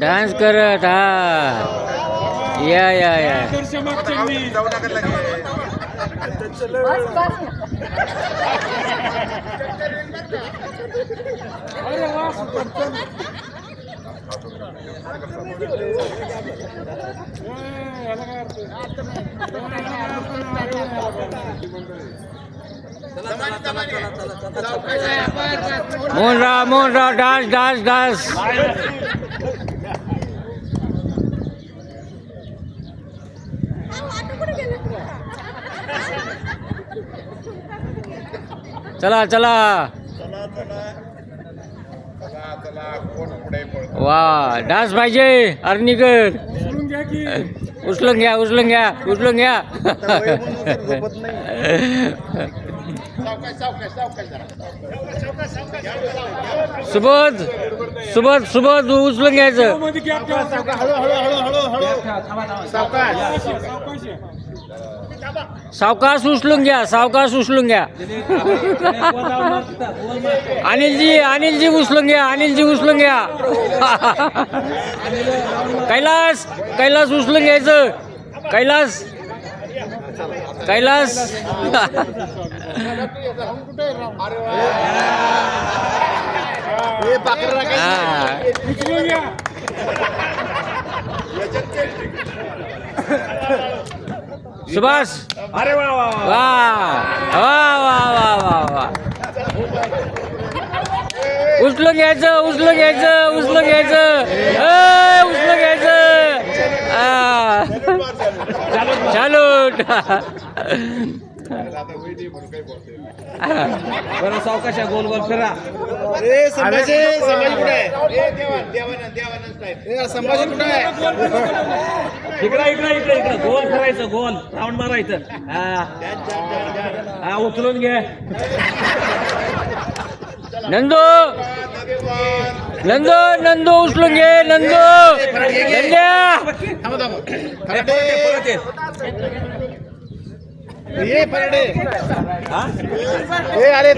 dance करत हा या या या मोहनराव डान्स डान्स डान्स चला चला वा डान्स पाहिजे अर्निकर उचलून घ्या उचलून घ्या उचलून घ्या सुबोध सुबोध सुबोध उचलून घ्यायचं सावकाश उचलून घ्या सावकाश उचलून घ्या अनिलजी उचलून घ्या अनिलजी उचलून घ्या कैलास कैलास उचलून घ्यायचं कैलास कैलास सुभाष अरे वा वा वा वा वा वा वा वा उचलून घ्यायचं उचलून घ्यायचं उचलून घ्यायचं उचलून घ्यायचं चालू बरं सावकाश गोल गोल फिरा संभाजी कुठे आहे संभाजी कुठे आहे इकडे इकडे इकडे इकडे गोल फिरायचं गोल राऊंड मारायचं हा उचलून घे नंदू नंदू नंदू उचलून घे नंदू ये परडे अरे